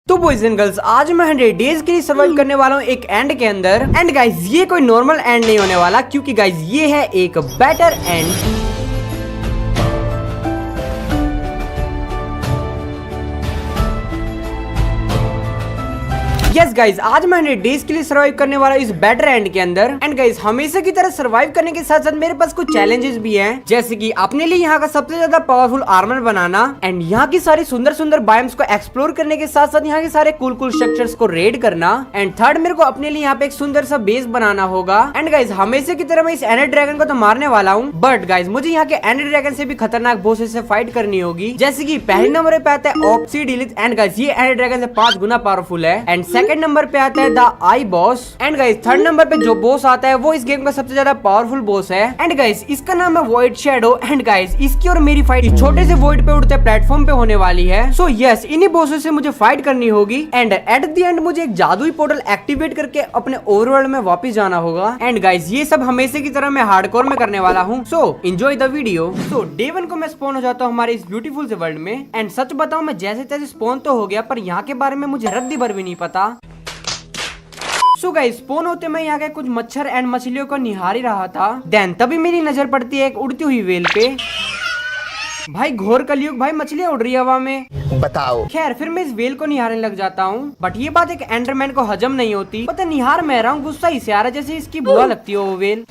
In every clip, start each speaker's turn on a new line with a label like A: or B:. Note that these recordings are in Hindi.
A: तो बॉयज एंड गर्ल्स, आज मैं 100 डेज के लिए सर्वाइव करने वाला हूँ एक एंड के अंदर। एंड गाइज ये कोई नॉर्मल एंड नहीं होने वाला, क्योंकि गाइज ये है एक बेटर एंड। यस गाइज, आज मैं 100 डेज के लिए सर्वाइव करने वाला हूँ इस बेटर एंड के अंदर। एंड गाइज हमेशा की तरह सर्वाइव करने के साथ साथ मेरे पास कुछ चैलेंजेस भी हैं, जैसे कि अपने लिए यहाँ का सबसे ज्यादा पावरफुल आर्मर बनाना, एंड यहाँ की सारी सुंदर सुंदर बायोम्स को एक्सप्लोर करने के साथ साथ यहाँ के सारे कूल कूल स्ट्रक्चर्स को रेड करना, एंड थर्ड मेरे को अपने लिए यहाँ पे एक सुंदर सा बेस बनाना होगा। एंड गाइज हमेशा की तरह मैं इस एंडर ड्रैगन को तो मारने वाला हूँ, बट गाइज मुझे यहाँ के एंडर ड्रैगन से भी खतरनाक बॉसेस से फाइट करनी होगी, जैसे की पहले नंबर पे आता है ऑब्सीडियलिस। एंड गाइज ये एंडर ड्रैगन से 5 गुना पावरफुल है। एंड सेकंड नंबर पे आता है the I boss. And guys third number पे जो बॉस आता है वो इस गेम का सबसे ज्यादा पावरफुल बॉस है। एंड गाइस इसका नाम है वॉइड शैडो। एंड गाइस इसकी और मेरी फाइट इस छोटे से वॉइड पे उड़ते प्लेटफॉर्म पे होने वाली है। सो यस, इन्हीं बॉसेस से मुझे फाइट करनी होगी। एंड एट द एंड मुझे एक जादुई पोर्टल एक्टिवेट करके अपने ओवरवर्ल्ड में वापस जाना होगा। एंड गाइस ये सब हमेशा की तरह मैं हार्डकोर में करने वाला हूँ। So enjoy the video. So day 1 को मैं स्पॉन हो जाता हूँ हमारे इस ब्यूटीफुल से वर्ल्ड में। एंड सच बताऊं, मैं जैसे तैसे स्पॉन तो हो गया, पर यहाँ के बारे में मुझे रद्दी भर भी नहीं पता। सो गाइस स्पॉन होते मैं यहाँ के कुछ मच्छर एंड मछलियों को निहार ही रहा था। देन तभी मेरी नजर पड़ती है एक उड़ती हुई वेल पे। भाई घोर कलयुग, भाई मछलियां उड़ रही है हवा में, बताओ। खैर फिर मैं इस वेल को निहारने लग जाता हूँ, बट ये बात एक एंडरमैन को हजम नहीं होती। पता निहार मैं रहा हूँ, गुस्सा इसे आ रहा है जैसे इसकी बुआ लगती है वो वेल।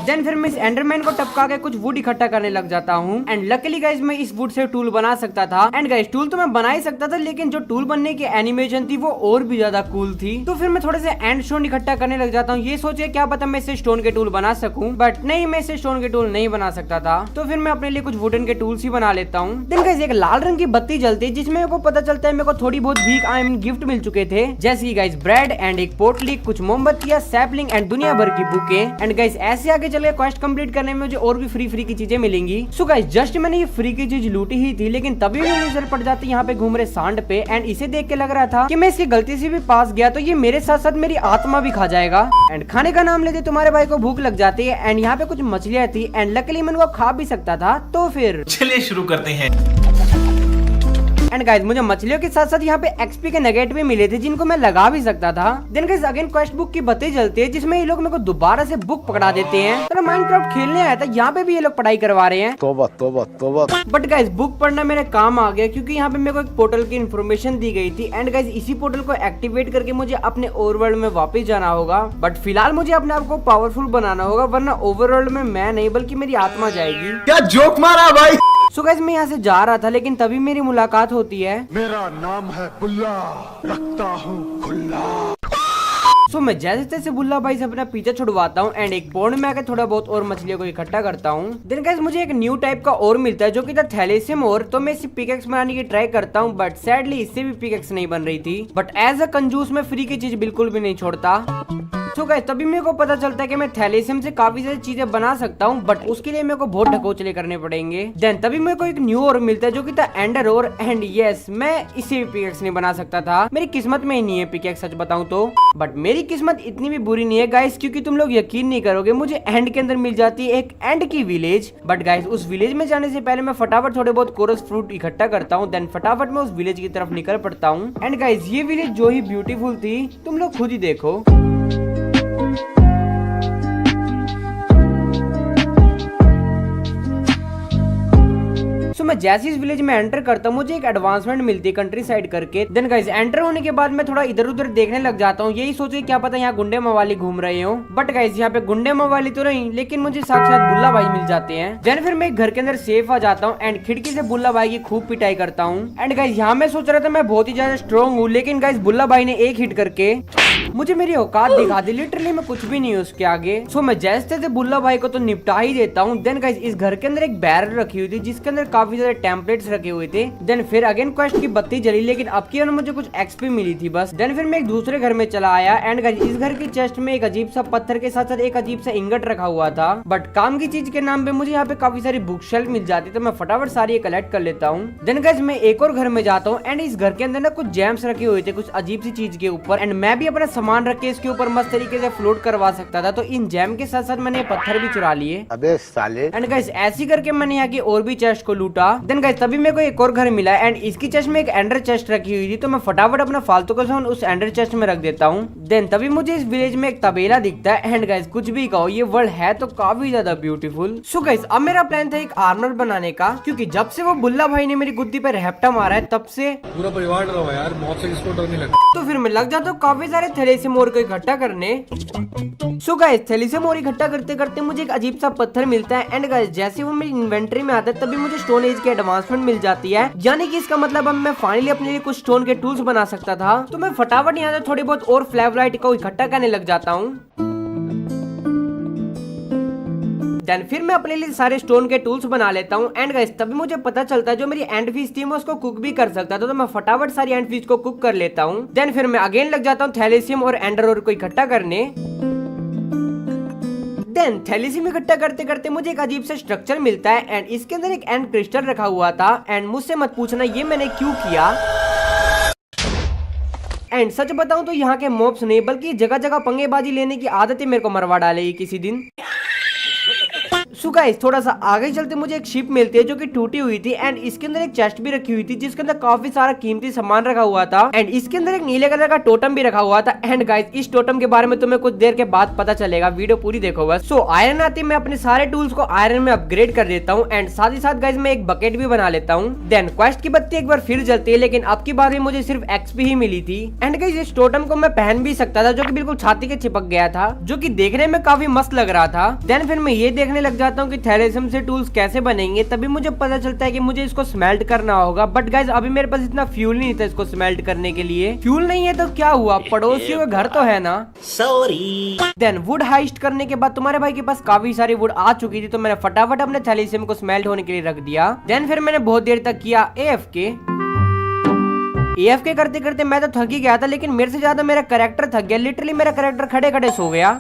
A: देन फिर मैं इस एंडरमैन को टपका के कुछ वुड इकट्ठा करने लग जाता हूँ। एंड लकीली गाइज मैं इस वुड से टूल बना सकता था। एंड गाइज टूल तो मैं बना ही सकता था, लेकिन जो टूल बनने की एनिमेशन थी वो और भी ज्यादा कूल थी। तो फिर मैं थोड़े से एंड स्टोन इकट्ठा करने लग जाता हूँ, ये सोचे क्या पता मैं इससे स्टोन के टूल बना सकूं, बट नहीं, मैं इससे स्टोन के टूल नहीं बना सकता था। तो फिर मैं अपने लिए कुछ वुडन के टूल्स ही बना लेता हूँ। देन गाइज एक लाल रंग की बत्ती जलती है, जिसमें मेरे को पता चलता है मेरे को थोड़ी बहुत भीख आई मीन गिफ्ट मिल चुके थे, जैसे कि गाइज ब्रेड एंड एक पोटली, कुछ मोमबत्तियां, सैपलिंग एंड दुनिया भर की बुके। एंड गाइज ऐसे आगे चले क्वेस्ट कंप्लीट करने में मुझे और भी फ्री की चीजें मिलेंगी। सो गाइस जस्ट मैंने ये फ्री की चीज लूटी ही थी, लेकिन तभी मेरी नजर पड़ जाती यहाँ पे घूम रहे सांड पे। एंड इसे देख के लग रहा था कि मैं इसकी गलती से भी पास गया तो ये मेरे साथ साथ मेरी आत्मा भी खा जाएगा। एंड खाने का नाम लेते तुम्हारे भाई को भूख लग जाती है। एंड यहाँ पे कुछ मछलियां थी, एंड लकीली मैं उनको खा भी सकता था। तो फिर
B: चलिए शुरू करते हैं।
A: एंड गाइस मुझे मछलियों के साथ साथ यहाँ पे एक्सपी के नगेट भी मिले थे, जिनको मैं लगा भी सकता था। Then guys again quest book की बत्ती जलती है, जिसमें ये लोग मेरे को दोबारा से बुक पकड़ा देते हैं। तो माइनक्राफ्ट खेलने आया था, यहाँ पे भी ये लोग पढ़ाई करवा रहे हैं। तोबा तोबा तोबा। बट गाइस बुक पढ़ना मेरे काम आ गया, क्योंकि यहाँ पे मेरे को एक पोर्टल की इन्फॉर्मेशन दी गई थी। एंड गाइस इसी पोर्टल को एक्टिवेट करके मुझे अपने ओवरवर्ल्ड में वापस जाना होगा। बट फिलहाल मुझे अपने आप को पावरफुल बनाना होगा, वरना ओवरवर्ल्ड में मैं नहीं बल्कि मेरी आत्मा जाएगी।
B: क्या जोक मारा भाई।
A: सो गाइस मैं यहाँ से जा रहा था, लेकिन तभी मेरी मुलाकात होती है।
C: मेरा नाम है बुल्ला, रखता हूँ खुल्ला।
A: सो मैं जैसे तैसे बुल्ला भाई से अपना पीछा छुड़वाता हूँ, एंड एक पॉन्ड में आकर थोड़ा बहुत और मछलियों को इकट्ठा करता हूँ। देन गाइस मुझे एक न्यू टाइप का और मिलता है, जो कि था थैलेसियम और। तो मैं इसी पिकेक्स बनाने की ट्राई करता हूँ, बट सैडली इससे भी पिकेक्स नहीं बन रही थी। बट एज अ कंजूस मैं फ्री की चीज बिल्कुल भी नहीं छोड़ता। सो गाइस तभी मेरे को पता चलता है कि मैं थैलेसियम से काफी सारी चीजें बना सकता हूँ, बट उसके लिए मेरे को बहुत ढकोचले करने पड़ेंगे। देन तभी मेरे को एक न्यू और मिलता है, जो कि था एंडर और। एंड यस मैं इसे भी पिकेक्स नहीं बना सकता था, मेरी किस्मत में ही नहीं है पिकेक्स, सच बताऊं तो। बट मेरी किस्मत इतनी भी बुरी नहीं है गाइस, क्योंकि तुम लोग यकीन नहीं करोगे, मुझे एंड के अंदर मिल जाती है एक एंड की विलेज। बट गाइस उस विलेज में जाने से पहले मैं फटाफट थोड़े बहुत कोरस फ्रूट इकट्ठा करता हूँ। देन फटाफट मैं उस विलेज की तरफ निकल पड़ता हूँ। एंड गाइस ये विलेज जो ही ब्यूटीफुल थी, तुम लोग खुद ही देखो। तो मैं जैसे इस विलेज में एंटर करता हूँ, मुझे एक एडवांसमेंट मिलती है कंट्री साइड करके। देन गाइस एंटर होने के बाद मैं थोड़ा इधर उधर देखने लग जाता हूँ, यही सोचे क्या पता यहाँ गुंडे मवाली घूम रहे हो। बट गाइस यहाँ पे गुंडे मवाली तो नहीं, लेकिन मुझे साक्षात बुल्ला भाई मिल जाते हैं। देन फिर मैं एक घर के अंदर सेफ आ जाता हूँ, एंड खिड़की से बुल्ला भाई की खूब पिटाई करता हूँ। एंड गाइस यहाँ मैं सोच रहा था मैं बहुत ही ज्यादा स्ट्रॉन्ग हूँ, लेकिन गाइस बुल्ला भाई ने एक हिट करके मुझे मेरी औकात दिखा दी। लिटरली मैं कुछ भी नहीं हूँ उसके आगे। सो मैं जैसे तैसे बुल्ला भाई को तो निपटा ही देता हूँ। देन गाइस इस घर के अंदर एक बैरल रखी हुई थी, जिसके अंदर काफी सारे टेम्पलेट्स रखे हुए थे। देन फिर अगेन क्वेस्ट की बत्ती जली, लेकिन अब की मुझे कुछ एक्सपी मिली थी बस। देन फिर मैं एक दूसरे घर में चला आया, एंड गाइस इस घर की चेस्ट में एक अजीब सा पत्थर के साथ साथ एक अजीब सा इंगट रखा हुआ था। बट काम की चीज के नाम पे मुझे यहाँ पे काफी सारी बुक शेल्फ मिल जाती, तो मैं फटाफट सारी कलेक्ट कर लेता हूँ। देन गाइस मैं एक और घर में जाता हूँ, एंड इस घर के अंदर ना कुछ जेम्स रखे हुए थे कुछ अजीब सी चीज के ऊपर। एंड मैं भी अपना अपना सामान रख के इसके ऊपर मस्त तरीके से फ्लोट करवा सकता था। तो इन जैम के साथ साथ मैंने पत्थर भी चुरा लिए।
C: अबे साले।
A: एंड गाइस ऐसी करके मैंने यहाँ की और भी चेस्ट को लूटा। देन गाइस तभी मेरे को एक और घर मिला एंड इसकी चेस्ट में एक एंडर चेस्ट रखी हुई थी। तो मैं फटाफट अपना फालतू का सामान उस एंडर चेस्ट में रख देता हूँ। देन तभी मुझे इस विलेज में एक तबेला दिखता है। एंड गाइस कुछ भी कहो, ये वर्ल्ड है तो काफी ज्यादा ब्यूटीफुल। सो गाइस अब मेरा प्लान था एक आर्मर बनाने का, क्योंकि जब से वो बुल्ला भाई ने मेरी गुद्दी पे रहपटा मारा है तब से
D: पूरा परिवार डरा हुआ है यार, मौत से किसको डर नहीं लगता।
A: तो फिर मैं लग जाता हूँ काफी सारे थैलेसियम ओर को इकट्ठा करने। सो गाइस थैलेसियम ओर इकट्ठा करते करते मुझे एक अजीब सा पत्थर मिलता है। एंड गाइस जैसे वो मेरी इन्वेंटरी में आता है तभी मुझे स्टोन एज की एडवांसमेंट मिल जाती है, यानी कि इसका मतलब अब मैं फाइनली अपने लिए कुछ स्टोन के टूल्स बना सकता था। तो मैं फटाफट यहाँ से थोड़ी बहुत और फ्लैवलाइट को इकट्ठा करने लग जाता हूँ। देन फिर मैं अपने लिए सारे स्टोन के टूल्स बना लेता हूँ। एंड गाइस तभी मुझे पता चलता है जो मेरी एंड फिश थी मैं उसको कुक भी कर सकता था। तो मैं फटाफट सारी एंड फिश को कुक कर लेता हूँ। देन फिर मैं अगेन लग जाता हूँ थैलेसियम और एंडर ओर को इकट्ठा करने। देन थैलेसियम इकट्ठा करते करते मुझे एक अजीब सा स्ट्रक्चर मिलता है एंड इसके अंदर एक एंड क्रिस्टल रखा हुआ था। एंड मुझसे मत पूछना ये मैंने क्यों किया। एंड सच बताऊं तो यहाँ के मॉब्स नहीं बल्कि जगह जगह पंगेबाजी लेने की आदत है, मेरे को मरवा डालेगी किसी दिन। सो गाइस थोड़ा सा आगे चलते मुझे एक शिप मिलती है जो कि टूटी हुई थी एंड इसके अंदर एक चेस्ट भी रखी हुई थी जिसके अंदर काफी सारा कीमती सामान रखा हुआ था। एंड इसके अंदर एक नीले कलर का टोटम भी रखा हुआ था। एंड गाइस इस टोटम के बारे में तुम्हें कुछ देर के बाद पता चलेगा, वीडियो पूरी देखो बस। सो आयरन आती मैं अपने सारे टूल्स को आयरन में अपग्रेड कर देता हूँ एंड साथ ही साथ गाइस मैं एक बकेट भी बना लेता हूँ। देन क्वेस्ट की बत्ती एक बार फिर जलती है, लेकिन अब की बार भी मुझे सिर्फ एक्सपी ही मिली थी। एंड गाइस इस टोटम को मैं पहन भी सकता था जो कि बिल्कुल छाती के चिपक गया था, जो कि देखने में काफी मस्त लग रहा था। देन फिर मैं ये देखने लग जाता हूँ कि थैलेसियम से टूल्स कैसे बनेंगे। तभी मुझे पता चलता है कि मुझे इसको स्मेल्ट करना होगा, बट गाइस अभी मेरे पास इतना फ्यूल नहीं था इसको स्मेल्ट करने के लिए। फ्यूल नहीं है तो क्या हुआ, पड़ोसियों का घर तो है ना। सॉरी। देन वुड हाइस्ट करने के बाद तुम्हारे भाई के पास काफी सारी वुड आ चुकी थी, तो मैंने फटाफट अपने थैलेसियम को स्मेल्ट होने के लिए रख दिया। देन फिर मैंने बहुत देर तक किया AFK करते करते मैं तो थक ही गया था, लेकिन मेरे से ज्यादा मेरा कैरेक्टर थक गया। लिटरली मेरा कैरेक्टर खड़े खड़े सो गया।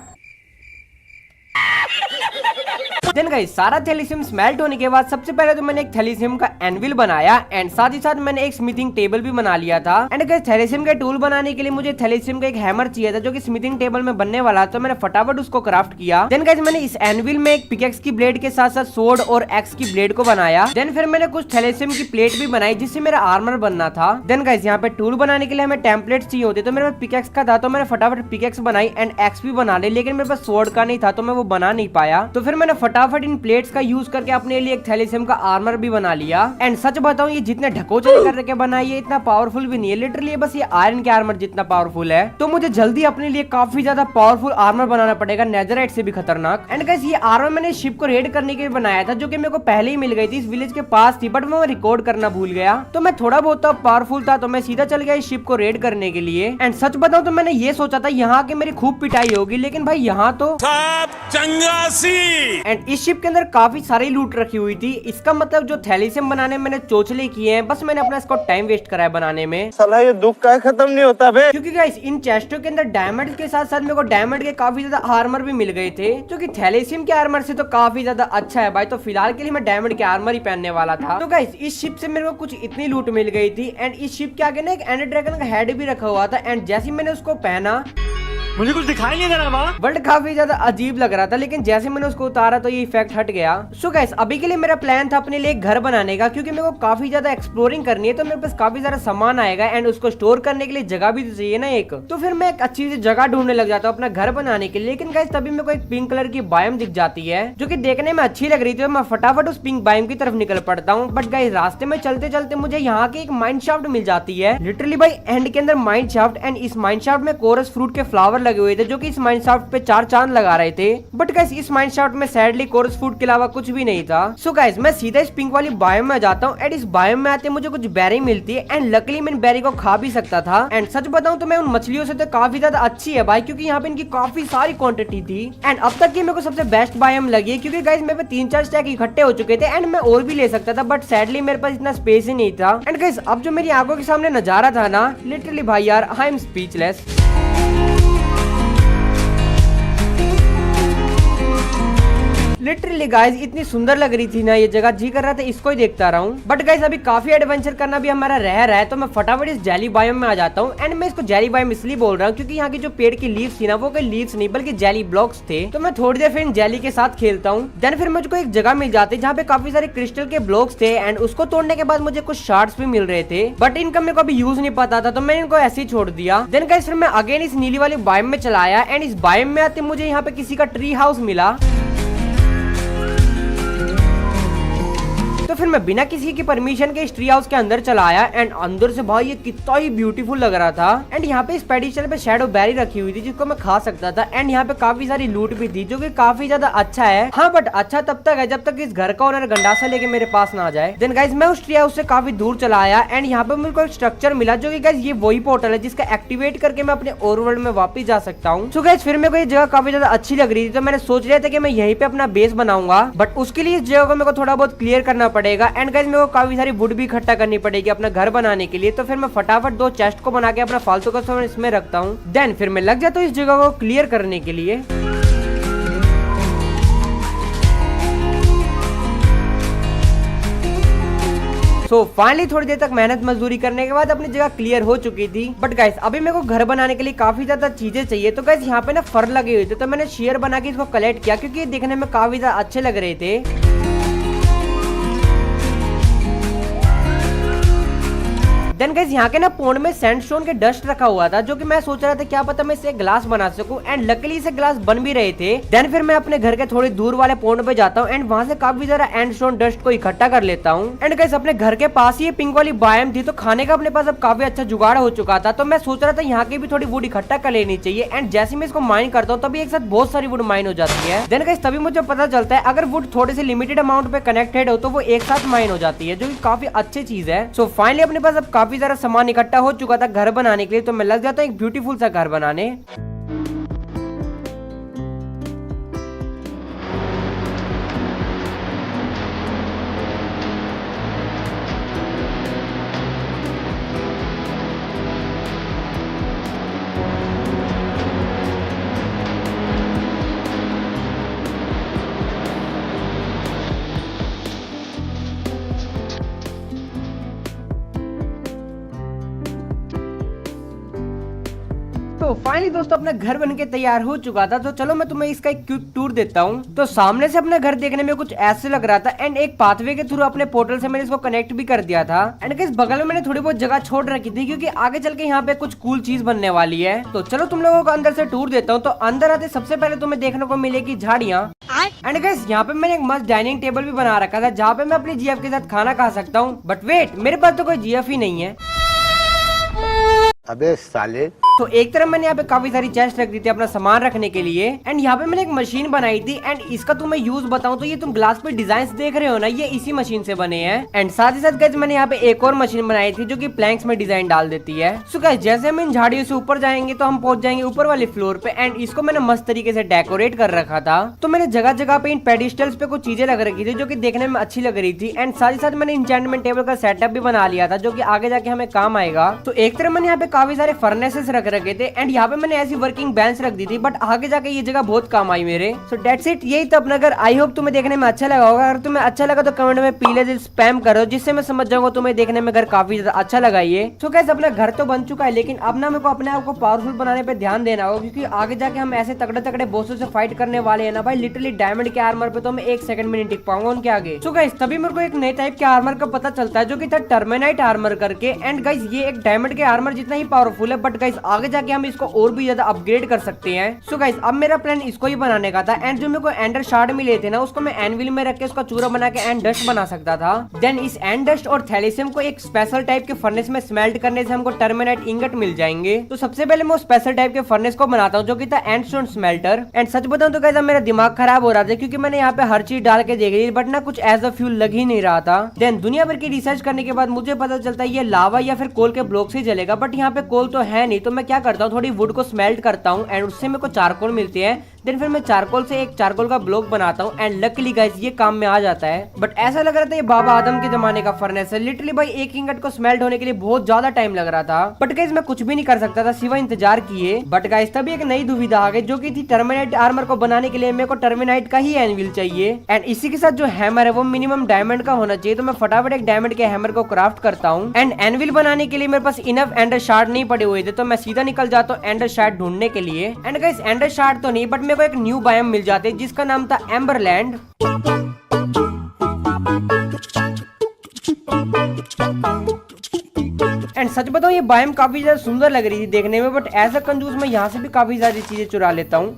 A: देन गाइस सारा थैलेसियम स्मेल्ट होने के बाद सबसे पहले तो मैंने एक थैलेसियम का एनविल बनाया एंड साथ ही साथ मैंने एक स्मिथिंग टेबल भी बना लिया था। एंड गाइस थैलेसियम का टूल बनाने के लिए मुझे थैलेसियम का एक हैमर चाहिए था जो कि स्मिथिंग टेबल में बनने वाला, तो मैंने फटाफट उसको क्राफ्ट किया। देन गाइस मैंने इस एनविल में एक पिकेक्स की ब्लेड के साथ साथ सोर्ड और एक्स की ब्लेड को बनाया। देन फिर मैंने कुछ थैलेसियम की प्लेट भी बनाई जिससे मेरा आर्मर बनना था। देन गाइस यहाँ पे टूल बनाने के लिए हमें टेम्पलेट चाहिए होते, तो मेरे पास पिकेक्स का था तो मैंने फटाफट पिकेक्स बनाई एंड एक्स भी बना ली, लेकिन मेरे पास सोर्ड का नहीं था तो मैं वो बना नहीं पाया। तो फिर मैंने फटाफट इन प्लेट्स का यूज करके अपने लिए एक थैलेसियम का आर्मर भी बना लिया। एंड सच बताऊं ये जितने ढकोचले करके बनाई है इतना पावरफुल भी नहीं है, लिटरली बस ये आयरन के आर्मर जितना पावरफुल है। तो मुझे जल्दी अपने लिए काफी ज्यादा पावरफुल आर्मर बनाना पड़ेगा, नेदरराइट से भी खतरनाक। एंड गाइस ये आर्मर मैंने शिप को रेड करने के लिए बनाया था जो कि मेरे को पहले ही मिल गई थी, इस विलेज के पास थी, बट मैं रिकॉर्ड करना भूल गया। तो मैं थोड़ा बहुत पावरफुल था तो मैं सीधा चल गया इस शिप को रेड करने के लिए। एंड सच बताऊं तो मैंने ये सोचा था यहाँ के मेरी खूब पिटाई होगी, लेकिन भाई यहाँ तो एंड इस शिप के अंदर काफी सारी लूट रखी हुई थी। इसका मतलब जो थैलेसियम बनाने में मैंने चोचले किए हैं, बस मैंने अपना इसको टाइम वेस्ट करा है बनाने में।
B: साला ये दुख का खत्म नहीं होता बे।
A: क्योंकि गाइस इन चेस्टों के अंदर डायमंड के साथ साथ मेरे को डायमंड के काफी ज्यादा आर्मर भी मिल गए थे, जो कि थैलेसियम के आर्मर से तो काफी ज्यादा अच्छा है भाई। तो फिलहाल के लिए मैं डायमंड के आर्मर ही पहनने वाला था। तो गाइस इस शिप से मेरे को कुछ इतनी लूट मिल गई थी एंड इस शिप के आगे ना एक एंडर ड्रैगन का हेड भी रखा हुआ था। एंड जैसे मैंने उसको पहना
D: मुझे कुछ दिखाई नहीं दे रहा वहाँ।
A: वर्ल्ड काफी ज्यादा अजीब लग रहा था, लेकिन जैसे मैंने उसको उतारा तो ये इफेक्ट हट गया। सो गाइस अभी के लिए मेरा प्लान था अपने लिए एक घर बनाने का, क्योंकि मेरे को काफी ज्यादा एक्सप्लोरिंग करनी है, तो मेरे पास काफी सारा सामान आएगा एंड उसको स्टोर करने के लिए जगह भी तो चाहिए ना एक। तो फिर मैं एक अच्छी सी जगह ढूंढने लग जाता हूँ अपना घर बनाने के लिए। लेकिन गाइस तभी मेरे को एक पिंक कलर की बायोम दिख जाती है जो कि देखने में अच्छी लग रही थी। मैं फटाफट उस पिंक बायोम की तरफ निकल पड़ता हूँ, बट गाइस रास्ते में चलते चलते मुझे यहाँ की एक माइंड शाफ्ट मिल जाती है। लिटरली भाई एंड के अंदर माइंड शाफ्ट, एंड इस माइंड शाफ्ट में कोरस फ्रूट के फ्लावर लगे हुए थे जो कि माइंड शाफ्ट पे 4 चांद लगा रहे थे। बट गाइस इस माइंड शाफ्ट में सैडली कोरस फूड के अलावा कुछ भी नहीं था। सो गाइस मैं सीधा इस पिंक वाली बायोम में जाता हूँ एंड इस बायोम में आते मुझे कुछ बेरी मिलती है एंड लकली मैं इन बेरी को खा भी सकता था। एंड सच बताऊं तो मैं उन मछलियों से तो काफी ज्यादा अच्छी है भाई, क्योंकि यहाँ पे इनकी काफी सारी क्वांटिटी थी। एंड अब तक की मेरे को सबसे बेस्ट बायोम लगी है, क्योंकि गाइस मेरे पे 3-4 स्टैक इकट्ठे हो चुके थे एंड मैं और भी ले सकता था, बट सैडली मेरे पास इतना स्पेस ही नहीं था। एंड गाइस अब जो मेरी आंखों के सामने नजारा था ना, लिटरली भाई यार I am speechless. Literally guys इतनी सुंदर लग रही थी ना ये जगह, जी कर रहा था इसको ही देखता रहा हूँ। बट गाइस अभी काफी एडवेंचर करना भी हमारा रह रहा है, तो मैं फटाफट इस जेली बायोम में आ जाता हूँ। एंड मैं इसको जेली बायोम इसलिए बोल रहा हूँ क्योंकि यहाँ की जो पेड़ की लीव्स थी ना वो कोई लीव्स नहीं बल्कि जेली ब्लॉक्स थे। तो मैं थोड़ी देर फिर इन जेली के साथ खेलता हूँ। देन फिर मुझको एक जगह मिल जाती है जहाँ पे काफी सारे क्रिस्टल के ब्लॉक्स थे एंड उसको तोड़ने के बाद मुझे कुछ शार्ड्स भी मिल रहे थे, बट इनका मेरे को अभी यूज नहीं पता था तो मैंने इनको ऐसे ही छोड़ दिया। देन गाइस फिर मैं अगेन इस नीली वाली बायोम में चला आया एंड इस बायोम में आते मुझे यहाँ पे किसी का ट्री हाउस मिला। तो फिर मैं बिना किसी की परमिशन के इस ट्री हाउस के अंदर चला आया एंड अंदर से भाई ये कितना ही ब्यूटीफुल लग रहा था। एंड यहाँ पे इस पेडिस्टल पे शैडो बेरी रखी हुई थी जिसको मैं खा सकता था एंड यहाँ पे काफी सारी लूट भी थी जो कि काफी ज्यादा अच्छा है। हाँ बट अच्छा तब तक है जब तक इस घर का ओनर गंडासा लेके मेरे पास ना आ जाए। देन गाइस मैं उस ट्री हाउस से काफी दूर चला आया एंड यहाँ पे मुझको एक स्ट्रक्चर मिला जो कि गाइस ये वही पोर्टल है जिसका एक्टिवेट करके मैं अपने ओवरवर्ल्ड में वापस जा सकता हूँ। सो गाइस फिर मेरे को ये जगह काफी ज्यादा अच्छी लग रही थी तो मैंने सोच लिया था कि मैं यहीं पे अपना बेस बनाऊंगा, बट उसके लिए इस जगह को मेरे को थोड़ा बहुत क्लियर करना पड़ेगा एंड गाइस मेरे को काफी सारी वुड भी इकट्ठा करनी पड़ेगी अपना घर बनाने के लिए। तो फिर मैं फटाफट 2 चेस्ट को बना के अपना फालतू का सामान इसमें रखता हूँ। देन फिर मैं लग जाता हूँ इस जगह को क्लियर करने के लिए। तो फाइनली थोड़ी देर तक मेहनत मजदूरी करने के बाद अपनी जगह क्लियर हो चुकी थी। बट गाइस अभी मेरे को घर बनाने के लिए काफी ज्यादा चीजें चाहिए। तो गाइस यहाँ पे ना फर लगे हुए थे तो मैंने शेयर बना के इसको कलेक्ट किया क्योंकि ये देखने में काफी ज्यादा अच्छे लग रहे थे। देन गाइस यहाँ के ना पोंड में सैंडस्टोन के डस्ट रखा हुआ था जो कि मैं सोच रहा था क्या पता मैं इसे ग्लास बना सकूं एंड लकीली इसे ग्लास बन भी रहे थे। देन फिर मैं अपने घर के थोड़ी दूर वाले पोंड पे जाता हूँ एंड वहां से काफी सारा एंडस्टोन डस्ट को इकट्ठा कर लेता हूँ। एंड गाइस अपने घर के पास ही पिंक वाली बायोम थी तो खाने का अपने पास अब काफी अच्छा जुगाड़ हो चुका था। तो मैं सोच रहा था यहाँ की भी थोड़ी वुड इकट्ठा कर लेनी चाहिए एंड जैसे मैं इसको माइन करता हूँ तभी एक साथ बहुत सारी वुड माइन हो जाती है। देन गाइस तभी मुझे पता चलता है अगर वुड थोड़े से लिमिटेड अमाउंट पे कनेक्टेड हो तो वो एक साथ माइन हो जाती है जो की काफी अच्छी चीज है। सो फाइनली अपने पास अब काफी सारा सामान इकट्ठा हो चुका था घर बनाने के लिए, तो मैं लग जाता हूँ एक ब्यूटीफुल सा घर बनाने। तो फाइनली दोस्तों अपना घर बनके तैयार हो चुका था। तो चलो मैं तुम्हें इसका एक क्विक टूर देता हूँ। तो सामने से अपना घर देखने में कुछ ऐसे लग रहा था एंड एक पाथवे के थ्रू अपने पोर्टल से मैंने इसको कनेक्ट भी कर दिया था। एंड इस बगल में मैंने थोड़ी बहुत जगह छोड़ रखी थी क्योंकि आगे चल के यहाँ पे कुछ कूल चीज बनने वाली है। तो चलो तुम लोगों को अंदर से टूर देता हूँ। तो अंदर आते सबसे पहले तुम्हें देखने को मिलेगी झाड़ियाँ एंड गाइस यहाँ पे मैंने एक मस्त डाइनिंग टेबल भी बना रखा था जहाँ पे मैं अपनी जीएफ के साथ खाना खा सकता हूँ। बट वेट, मेरे पास तो कोई जीएफ ही नहीं है।
B: अबे साले।
A: तो एक तरफ मैंने यहाँ पे काफी सारी चेस्ट रख दी थी अपना सामान रखने के लिए एंड यहाँ पे मैंने एक मशीन बनाई थी एंड इसका तुम्हें यूज बताऊं तो ये तुम ग्लास पे डिजाइन देख रहे हो ना, ये इसी मशीन से बने हैं। एंड साथ ही साथ गाइस मैंने यहाँ पे एक और मशीन बनाई थी जो कि प्लैंक्स में डिजाइन डाल देती है। सो गाइस जैसे हम इन झाड़ियों से ऊपर जाएंगे तो हम पहुंच जाएंगे ऊपर वाले फ्लोर पे एंड इसको मैंने मस्त तरीके से डेकोरेट कर रखा था। तो मैंने जगह जगह पे इन पेडिस्टल्स पे कुछ चीजें लग रखी थी जो की देखने में अच्छी लग रही थी एंड साथ ही साथ मैंने इंचेंटमेंट टेबल का सेटअप भी बना लिया था जो की आगे जाके हमें काम आएगा। तो एक तरफ मैंने यहाँ पे काफी सारे फर्नेसेस रख रखे थे एंड यहाँ पे मैंने ऐसी वर्किंग बेंच रख दी थी बट आगे जाके ये जगह बहुत काम आई मेरे। सो दैट्स इट, यही तो अपना घर। आई होप तुम्हें देखने में अच्छा लगा होगा। अगर तुम्हें अच्छा लगा तो कमेंट में पीले दिल स्पैम करो जिससे मैं समझ जाऊंगा तुम्हें देखने में घर काफी ज्यादा अच्छा लगा ये। सो गाइस अपना घर तो बन चुका है लेकिन अब ना मेरे को अपने आप को पावरफुल बनाने पे ध्यान देना होगा क्योंकि आगे जाके हम ऐसे तगड़े तगड़े बॉसों से फाइट करने वाले हैं ना भाई। लिटरली डायमंड के आर्मर पे तो मैं 1 सेकंड में नहीं टिक पाऊंगा उनके आगे। सो गाइस तभी मेरे को एक नए टाइप के आर्मर का पता चलता है जो कि था टर्मिनाइट आर्मर करके। एंड गाइस ये एक डायमंड के आर्मर जितना ही पावरफुल है बट गाइस आगे जाके हम इसको और भी ज्यादा अपग्रेड कर सकते हैं। सो गाइस अब मेरा प्लान इसको ही बनाने का था एंड जो मेरे को एंडर शार्ड मिले थे ना उसको मैं एनविल में रख के उसका चूरा बना के एंड डस्ट बना सकता था। देन इस एंड डस्ट और थैलेसियम को एक स्पेशल टाइप के फर्नेस में स्मेल्ट करने से हमको टर्मिनाइट इंगट मिल जाएंगे। तो सबसे पहले मैं स्पेशल टाइप के फर्नेस को बनाता हूँ जो कि था एंडस्टोन स्मेल्टर। एंड सच बताऊं तो गाइस मेरा दिमाग खराब हो रहा था क्योंकि मैंने यहाँ पे हर चीज डाल के देख ली बट ना कुछ एज अ फ्यूल लग ही नहीं रहा था। देन दुनिया भर की रिसर्च करने के बाद मुझे पता चलता है ये लावा या फिर कोल के ब्लॉक से जलेगा बट यहाँ पे कोल तो है नहीं। तो मैं क्या करता हूँ थोड़ी वुड को स्मेल्ट करता हूँ एंड उससे मेरे को चारकोल मिलते हैं देन फिर मैं चारकोल से एक चारकोल का ब्लॉक बनाता हूँ एंड लकीली गाइस ये काम में आ जाता है। बट ऐसा लग रहा था ये बाबा आदम के जमाने का फर्नेस है। लिटरली भाई एक इंगट को स्मेल्ट होने के लिए बहुत ज्यादा टाइम लग रहा था। बट गाइस मैं कुछ भी नहीं कर सकता था सिवाय इंतजार किए। बट गाइस तभी एक नई दुविधा आ गई जो की थी टर्मिनाइट आर्मर को बनाने के लिए मेरे को टर्मिनाइट का ही एनविल चाहिए एंड इसी के साथ जो हैमर है वो मिनिमम डायमंड का होना चाहिए। तो मैं फटाफट एक डायमंड के हैमर को क्राफ्ट करता हूँ एंड एनविल बनाने के लिए मेरे पास इनफ एंडर शार्ड नहीं पड़े हुए थे। तो मैं सीधा निकल जाता हूँ एंडर शार्ड ढूंढने के लिए एंड गाइस एंडर शार्ड तो नहीं बट मेरे को एक न्यू बायोम मिल जाते जिसका नाम था एम्बरलैंड। एंड सच बताऊं ये बायोम काफी ज्यादा सुंदर लग रही थी देखने में। बट एज अ कंजूस मैं यहाँ से भी काफी सारी चीजें चुरा लेता हूँ।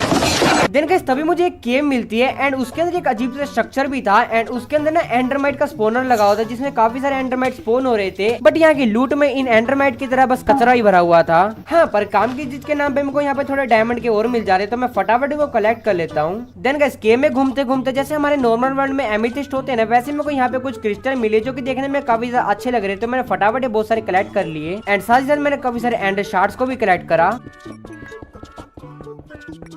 A: देन गाइस तभी मुझे एक केव मिलती है एंड उसके अंदर एक अजीब सा स्ट्रक्चर भी था एंड उसके अंदर ना एंडरमाइट का स्पोनर लगा हुआ था जिसमें काफी सारे एंडरमाइट स्पोन हो रहे थे। बट यहाँ की लूट में इन एंडरमाइट की तरह बस कचरा ही भरा हुआ था। हाँ पर काम की चीज के नाम पे मेरे को यहाँ पे थोड़े डायमंड के और मिल जा रहे तो मैं फटाफट को कलेक्ट कर लेता हूँ। देन गाइस केव में घूमते घूमते जैसे हमारे नॉर्मल वर्ल्ड में एमेथिस्ट होते हैं ना वैसे मेरे को यहाँ पे कुछ क्रिस्टल मिले जो की देखने में काफी ज्यादा अच्छे लग रहे थे। तो मैंने फटाफट बहुत सारे कलेक्ट कर लिए एंड साथ ही साथ मैंने काफी सारे एंडर शार्ड्स को भी कलेक्ट करा।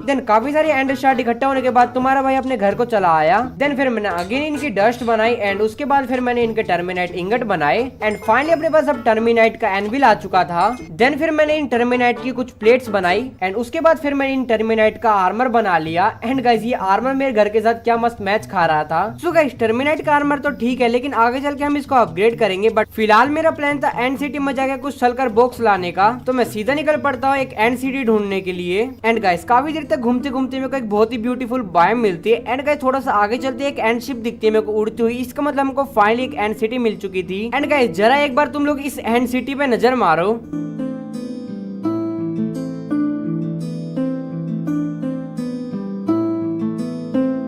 A: देन काफी सारे एंडर शार्ड इकट्ठा होने के बाद तुम्हारा भाई अपने घर को चला आया। देन फिर मैंने अगेन इनकी डस्ट बनाई एंड उसके बाद फिर मैंने इनके टर्मिनाइट इंगट बनाए एंड फाइनली अपने पास अब टर्मिनाइट का एनविल आ चुका था। देन फिर मैंने इन टर्मिनाइट की कुछ प्लेट्स बनाई एंड उसके बाद फिर मैंने इन टर्मिनाइट का आर्मर बना लिया एंड गाइस ये आर्मर मेरे घर के साथ क्या मस्त मैच खा रहा था। सो गाइस टर्मिनाइट का आर्मर तो ठीक है लेकिन आगे चल के हम इसको अपग्रेड करेंगे। बट फिलहाल मेरा प्लान था एंड सिटी में जाकर कुछ सल्कर बॉक्स लाने का। तो मैं सीधा निकल पड़ता हूँ एक एंड सिटी ढूंढने के लिए एंड गाइस काफी देर तक घूमते घूमते मेरे को एक बहुत ही ब्यूटीफुल बायोम मिलती है एंड गाइस थोड़ा सा आगे चलते एक एंड शिप दिखती है मेरे को उड़ती हुई। इसका मतलब हमको फाइनली एक एंड सिटी मिल चुकी थी एंड गाइस जरा एक बार तुम लोग इस एंड सिटी पे नजर मारो।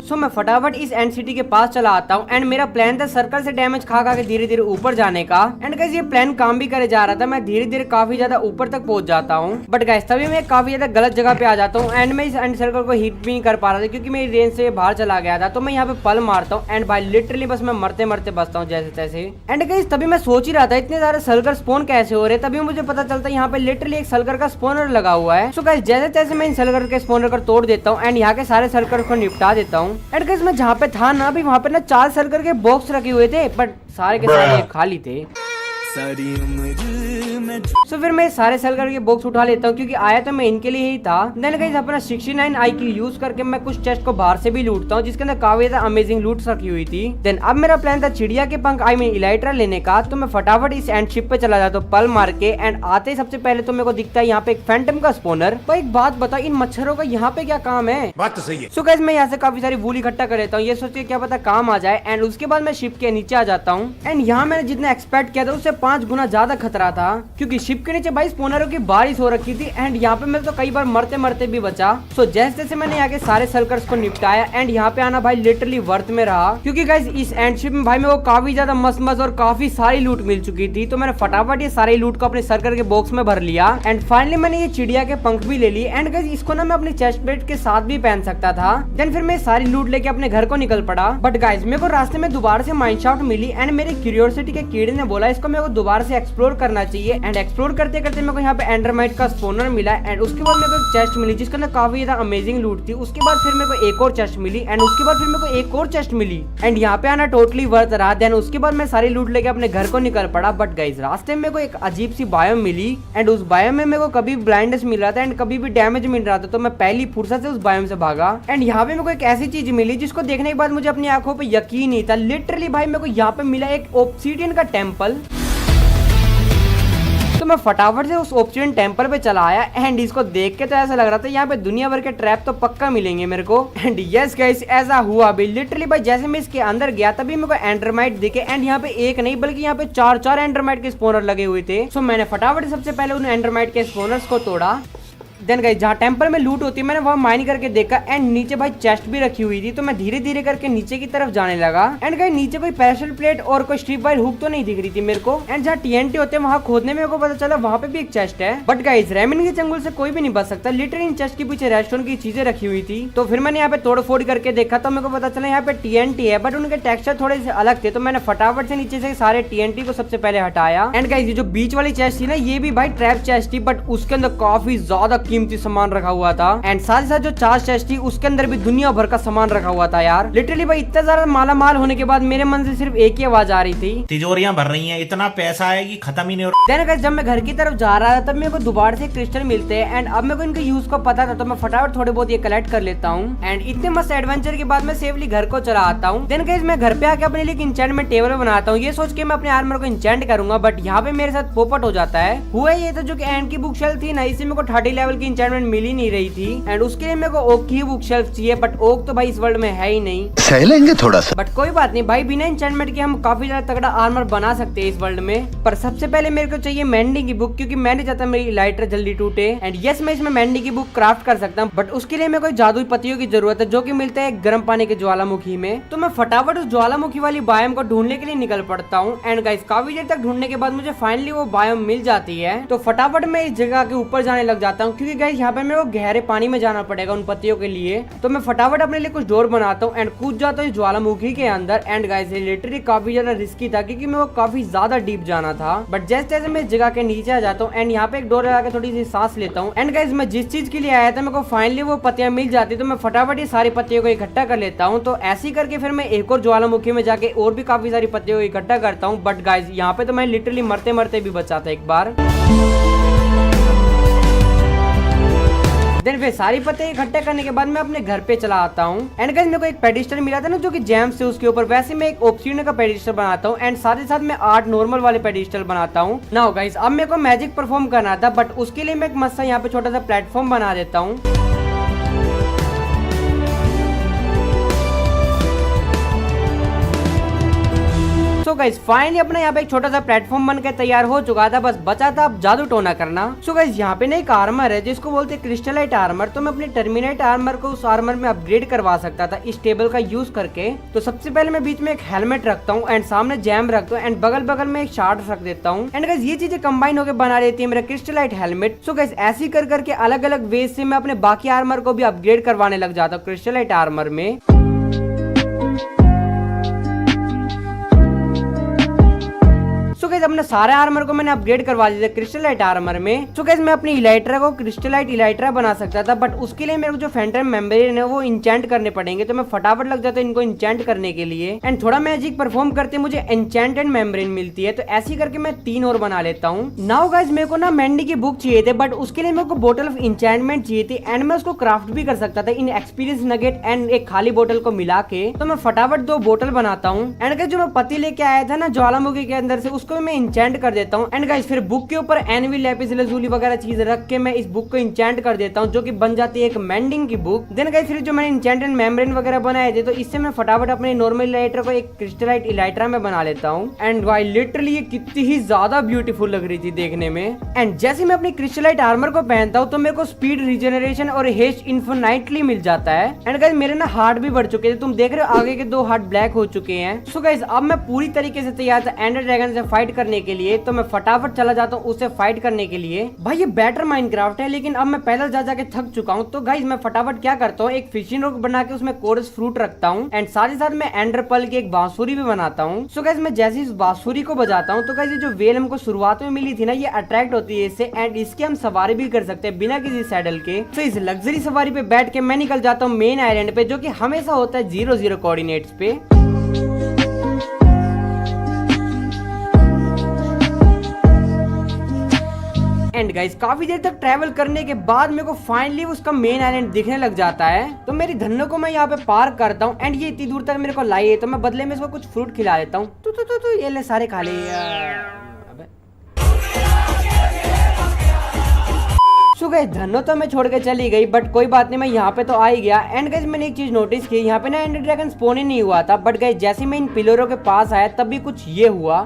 A: सो मैं फटाफट इस एंड सिटी के पास चला आता हूँ एंड मेरा प्लान था सर्कल से डैमेज खा खा के धीरे धीरे ऊपर जाने का एंड गाइस ये प्लान काम भी करे जा रहा था। मैं धीरे धीरे काफी ज्यादा ऊपर तक पहुंच जाता हूँ बट गाइस तभी मैं काफी ज्यादा गलत जगह पे आ जाता हूँ एंड मैं इस एंड सर्कल को हिट भी नहीं कर पा रहा था क्योंकि मेरी रेंज से बाहर चला गया था। तो मैं यहाँ पे पल मारता हूँ एंड भाई लिटरली बस मैं मरते मरते बचता हूँ जैसे तैसे। एंड गाइस तभी मैं सोच ही रहा था इतने सारे सल्कर स्पोन कैसे हो रहे। तभी मुझे पता चलता है यहाँ पे लिटरली एक सल्कर का स्पोनर लगा हुआ है। सो गाइस जैसे तैसे मैं इन सल्कर के स्पोनर को तोड़ देता हूँ एंड यहाँ के सारे सल्कर को निपटा देता हूँ। एंड गाइस मैं जहाँ पे था ना अभी वहाँ पे ना 4 सल्कर के बॉक्स रखे हुए थे बट सारे के सारे खाली थे। सो फिर मैं सारे सल्कर के बॉक्स उठा लेता हूँ क्योंकि आया तो मैं इनके लिए ही था। देन गाइस अपना 69 IQ यूज करके मैं कुछ चेस्ट को बाहर से भी लूटता हूँ जिसके अंदर काफी ज्यादा अमेजिंग लूट रखी हुई थी। देन अब मेरा प्लान था चिड़िया के पंख आई मीन इलाइट्रा लेने का। तो मैं फटाफट इस एंड शिप पे चला जाता हूँ पल मार के एंड आते ही सबसे पहले तो मेरे को दिखता है यहाँ पे एक फैंटम का स्पोनर। तो एक बात बता इन मच्छरों का यहाँ पे क्या काम है?
C: बात तो सही है।
A: सो गाइस मैं यहाँ से काफी सारी वूल इकट्ठा कर लेता हूँ ये सोच के क्या पता काम आ जाए एंड उसके बाद मैं शिप के नीचे आ जाता हूँ एंड यहाँ मैंने जितना एक्सपेक्ट किया था उससे 5 गुना ज्यादा खतरा था क्योंकि शिप के नीचे भाई स्पोनरों की बारिश हो रखी थी एंड यहाँ पे मैं तो कई बार मरते मरते भी बचा। सो जैसे जैसे मैंने यहाँ के सारे सल्कर्स को निपटाया एंड यहाँ पे आना भाई लिटरली वर्थ में रहा क्योंकि गाइस इस एंड शिप में भाई मेरे को काफी ज्यादा मस्त मस्त और काफी सारी लूट मिल चुकी थी। तो मैंने फटाफट ये सारी लूट को अपने सर्कल के बॉक्स में भर लिया एंड फाइनली मैंने ये चिड़िया के पंख भी ले लिए एंड गाइस इसको ना मैं अपनी चेस्ट प्लेट के साथ भी पहन सकता था। देन फिर मैं सारी लूट लेके अपने घर को निकल पड़ा। बट गाइस मेरे को रास्ते में दोबारा से माइनशाफ्ट मिली एंड मेरे क्यूरियोसिटी के कीड़े ने बोला इसको मेरे को दोबारा से एक्सप्लोर करना चाहिए एंड एक्सप्लोर करते करते मेरे को यहाँ पे एंडरमाइट का स्पोनर मिला एंड उसके बाद मेरे को एक चेस्ट मिली जिसके अंदर काफी ज्यादा अमेजिंग लूट थी। उसके बाद फिर मेरे को एक और चेस्ट मिली एंड उसके बाद फिर मेरे को एक और चेस्ट मिली एंड यहाँ पे आना टोटली वर्थ रहा। देन उसके बाद मैं सारी लूट लेके अपने घर को निकल पड़ा। बट गाइस रास्ते में मेरे को एक अजीब सी बायोम मिली एंड उस बायोम में मेरे को कभी ब्लाइंडनेस मिल रहा था एंड कभी भी डैमेज मिल रहा था। तो मैं पहली फुर्सत से उस बायोम से भागा एंड यहाँ पे मेरे को एक ऐसी चीज मिली जिसको देखने के बाद मुझे अपनी आंखों पे यकीन नहीं था। लिटरली भाई मेरे को यहाँ पे मिला एक ऑब्सीडियन का टेम्पल। तो मैं फटाफट से उस ऑब्सीडियन टेम्पल पे चला आया एंड इसको देख के तो ऐसा लग रहा था यहाँ पे दुनिया भर के ट्रैप तो पक्का मिलेंगे मेरे को। एंड यस गाइस ऐसा हुआ भी। लिटरली भाई जैसे मैं इसके अंदर गया तभी मेरे को एंडरमाइट दिखे एंड यहाँ पे एक नहीं बल्कि यहाँ पे 4 एंडरमाइट के स्पोनर लगे हुए थे। सो मैंने फटाफट सबसे पहले उन एंडरमाइट के स्पोनर्स को तोड़ा। देन गाइस जहाँ टेम्पल में लूट होती है मैंने वहाँ माइन करके देखा एंड नीचे भाई चेस्ट भी रखी हुई थी। तो मैं धीरे धीरे करके नीचे की तरफ जाने लगा एंड गाइस नीचे कोई पैराशूट प्लेट और कोई स्ट्रिप वायर हुक तो नहीं दिख रही थी मेरे को एंड जहाँ TNT होते हैं वहाँ खोदने में मेरे को पता चला वहाँ पे भी एक चेस्ट है। बट गाइस रेमिन के चंगुल से कोई भी नहीं बच सकता। लिटरली इन चेस्ट के पीछे रेस्टोरेंट की चीजें रखी हुई थी। तो फिर मैंने यहाँ पे तोड़ फोड़ करके देखा तो मेरे को पता चला यहाँ पे TNT है बट उनके टेक्सचर थोड़े से अलग थे। तो मैंने फटाफट से नीचे से सारे TNT को सबसे पहले हटाया एंड गाइस ये जो बीच वाली चेस्ट थी ना ये भी भाई ट्रैप चेस्ट थी बट उसके अंदर काफी ज्यादा कीमती सामान रखा हुआ था। एंड साथ ही साथ जो चार चेस्ट थी उसके अंदर भी दुनिया भर का सामान रखा हुआ था यार। लिटरली भाई इतना ज्यादा माला माल होने के बाद मेरे मन से सिर्फ एक ही आवाज आ रही थी,
E: तिजोरियां भर रही हैं, इतना पैसा है कि खत्म ही नहीं हो रहा।
A: देन गाइस जब मैं घर की तरफ जा रहा था तब मेरे को दोबारा से क्रिस्टल मिलते हैं एंड अब मेरे को इनके यूज को पता था तो मैं फटाफट थोड़े बहुत ये कलेक्ट कर लेता हूँ। एंड इतने मस्त एडवेंचर के बाद मैं सेफली घर को चला आता हूँ। देन गाइस मैं घर पे आके अपने लिए इंचेंटमेंट टेबल बनाता हूँ, ये सोच के मैं अपने आर्मर को इंचेंट करूंगा। बट यहाँ पे मेरे साथ पोपट हो जाता है। हुआ ये था जो कि एंड की बुक शेल्फ थी ना, इसे मेरे को 30 लेवल की इंचेंटमेंट मिल ही नहीं रही थी एंड उसके लिए मेरे को ओक की बुक शेल्फ चाहिए। बट ओक तो भाई इस वर्ल्ड में है ही नहीं,
C: सह लेंगे थोड़ा सा।
A: बट कोई बात नहीं भाई, बिना इंचेंटमेंट के हम काफी ज्यादा तगड़ा आर्मर बना सकते हैं इस वर्ल्ड में। पर सबसे पहले मेरे को चाहिए मेंडिंग की बुक, क्योंकि मैं नहीं चाहता मेरी लाइटर जल्दी टूटे। एंड यस मैं इसमें मेंडिंग की बुक क्राफ्ट कर सकता हूँ, बट उसके लिए मेरे को जादुई पत्तियों की जरूरत है जो कि मिलते हैं गर्म पानी के ज्वालामुखी में। तो मैं फटाफट उस ज्वालामुखी वाली बायोम को ढूंढने के लिए निकल पड़ता हूँ। एंड गाइस काफी देर तक ढूंढने के बाद मुझे फाइनली वो बायोम मिल जाती है। तो फटाफट मैं इस जगह के ऊपर जाने लग जाता हूँ, क्योंकि गाइस यहाँ पे मेरे को गहरे पानी में जाना पड़ेगा उन पत्तियों के लिए। तो मैं फटाफट अपने लिए कुछ डोर बनाता हूँ एंड कूद जाता हूँ ज्वालामुखी के अंदर। एंड गाइस ये लिटरली काफी ज्यादा रिस्की था क्योंकि मेरे को काफी ज्यादा डीप जाना था। बट जैसे जैसे मैं इस जगह के नीचे आ जाता हूँ एंड यहाँ पे एक डोर लगा के थोड़ी सी सांस लेता हूँ। एंड गाइस मैं जिस चीज के लिए आया था मेरे को फाइनली वो पत्तियां मिल जाती, तो मैं फटाफट ये सारी पत्तियों को इकट्ठा कर लेता हूँ। तो ऐसे ही करके फिर मैं एक और ज्वालामुखी में जाके और भी काफी सारी पत्तियों को इकट्ठा करता हूँ। बट गाइस यहाँ पे तो मैं लिटरली मरते मरते भी बचा था एक बार। देन फिर सारी पत्ते इकट्ठे करने के बाद मैं अपने घर पे चला आता हूँ। एंड गाइस मेरे को एक पेडिस्टल मिला था ना जो कि जेम्स से उसके ऊपर, वैसे मैं एक ऑब्सीडियन का पेडिस्टल बनाता हूँ एंड साथ ही साथ मैं 8 नॉर्मल वाले पेडिस्टल बनाता हूँ। नाउ गाइस अब मेरे को मैजिक परफॉर्म करना था, बट उसके लिए मैं एक मस्त यहाँ पे छोटा सा प्लेटफॉर्म बना देता हूँ। सो गाइस फाइनली अपना यहाँ पे एक छोटा सा प्लेटफॉर्म बनकर तैयार हो चुका था, बस बचा था अब जादू टोना करना। सो गाइस यहाँ पे ना एक आर्मर है जिसको बोलते हैं क्रिस्टलाइट आर्मर। तो मैं अपने टर्मिनेट आर्मर को उस आर्मर में अपग्रेड करवा सकता था इस टेबल का यूज करके। तो सबसे पहले मैं बीच में एक हेलमेट रखता हूँ एंड सामने जैम रखता हूँ एंड बगल बगल में एक शार्ट रख देता हूँ। एंड गाइस ये चीजें कंबाइन होकर बना देती है मेरा क्रिस्टलाइट हेलमेट। सो गाइस ऐसे कर करके अलग अलग वेज से मैं अपने बाकी आर्मर को भी अपग्रेड करवाने लग जाता हूँ क्रिस्टलाइट आर्मर में। सो गाइस अपने सारे आर्मर को मैंने अपग्रेड करवा दिया क्रिस्टलाइट आर्मर में। सो गाइस मैं अपनी इलाइट्रा को क्रिस्टलाइट इलाइट्रा बना सकता था, बट उसके लिए मेरे को जो फैंटम मेम्ब्रेन है वो इंचेंट करने पड़ेंगे। तो मैं फटाफट लग जाता हूँ इनको इंचेंट करने के लिए एंड थोड़ा मैजिक परफॉर्म करते मुझे एन्चेंटेड मेम्ब्रेन मिलती है। तो ऐसी करके मैं 3 और बना लेता हूँ। नाउ गाइस मेरे को ना मेंडी की बुक चाहिए थे, बट उसके लिए मेरे को बोटल ऑफ इंचेंटमेंट चाहिए थी एंड मैं उसको क्राफ्ट भी कर सकता था इन एक्सपीरियंस नगेट एंड एक खाली बोतल को मिला के। तो मैं फटाफट 2 बोतल बनाता हूँ एंड गाइस जो मैं पत्ती लेके आया था ना ज्वालामुखी के अंदर से उसको भी मैं इंचेंट कर देता हूँ। एंड गाइस फिर बुक के ऊपर एनविल लैपिस लजुली वगैरह चीज रख के मैं इस बुक को इंचेंट कर देता हूँ जो कि बन जाती है एक मेंडिंग की बुक। देन गाइस फिर जो मैंने इंचेंटेड मेम्ब्रेन वगैरह बनाए थे तो इससे मैं फटाफट अपने नॉर्मल इलाइट्रा को एक क्रिस्टलाइट इलाइट्रा में बना लेता हूँ। एंड भाई लिटरली ये कितनी ही ज्यादा ब्यूटीफुल लग रही थी देखने में। एंड जैसे मैं अपनी क्रिस्टलाइट आर्मर को पहनता हूँ तो मेरे को स्पीड रिजेनरेशन और हेस्ट इन्फिनाइटली मिल जाता है। एंड गाइस मेरे ना हार्ट भी बढ़ चुके थे, तुम देख रहे हो आगे के 2 हार्ट ब्लैक हो चुके हैं। सो गाइस अब मैं पूरी तरीके से तैयार था एंडर ड्रैगन से फाइट करने के लिए। तो मैं फटाफट चला जाता हूँ उसे फाइट करने के लिए। भाई ये बेटर माइनक्राफ्ट है लेकिन अब मैं पैदल जा जाके थक चुका हूँ। तो गाइस मैं फटाफट क्या करता हूँ एक फिशिंग रॉक बना के उसमें कोरस फ्रूट रखता हूँ एंड साथ ही साथ मैं एंडर पर्ल की एक बांसुरी भी बनाता हूँ। सो गाइस मैं जैसे इस बांसुरी को बजाता हूँ तो गाइस ये जो वेल हमको शुरुआत में मिली थी ना ये अट्रैक्ट होती है इससे एंड इसकी हम सवारी भी कर सकते हैं बिना किसी सैडल के। तो इस लग्जरी सवारी पे बैठ के मैं निकल जाता हूँ मेन आइलैंड पे जो कि हमेशा होता है 0-0 कोऑर्डिनेट्स पे। एंड गाइस काफी देर तक ट्रैवल करने के बाद मेरे को फाइनली उसका मेन आइलैंड दिखने लग जाता है। तो मेरी धन्नो को मैं यहाँ पे पार्क करता हूँ एंड ये इतनी दूर तक मेरे को लाई है तो मैं बदले में इसको कुछ फ्रूट खिला देता हूँ। तो ये ले सारे खा ले। सो गाइस धन्नो तो मैं छोड़ के चली गई, बट कोई बात नहीं मैं यहाँ पे तो आ ही गया। एंड गाइस मैंने एक चीज नोटिस की, यहाँ पे ना एंडर ड्रैगन स्पॉन ही नहीं हुआ था, बट गाइस जैसे मैं इन पिलरों के पास आया तब भी कुछ ये हुआ।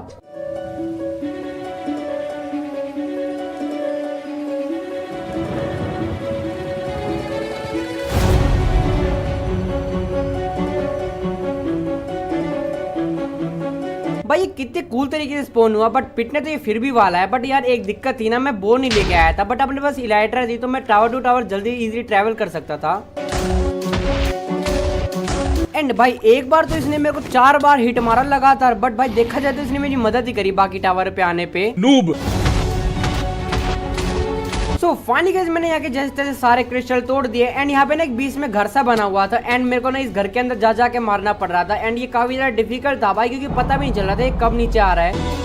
A: भाई ये कितने कूल तरीके से स्पॉन हुआ, बट पिटने तो ये फिर भी वाला है। बट यार एक दिक्कत थी ना, मैं बोर नहीं लेके आया था, बट अपने पास इलाइट्रा थी तो मैं टावर टू टावर जल्दी इजीली ट्रैवल कर सकता था। एंड भाई एक बार तो इसने मेरे को 4 बार हिट मारा लगातार, बट भाई देखा जाए तो इसने मेरी मदद ही करी बाकी टावर पे आने पे। नूब। सो फाइनली गाइस मैंने यहाँ के जैसे तैसे सारे क्रिस्टल तोड़ दिए एंड यहाँ पे ना एक बीच में घर सा बना हुआ था एंड मेरे को ना इस घर के अंदर जा जाके मारना पड़ रहा था एंड ये काफी ज्यादा डिफिकल्ट था भाई, क्योंकि पता भी नहीं चल रहा था ये कब नीचे आ रहा है।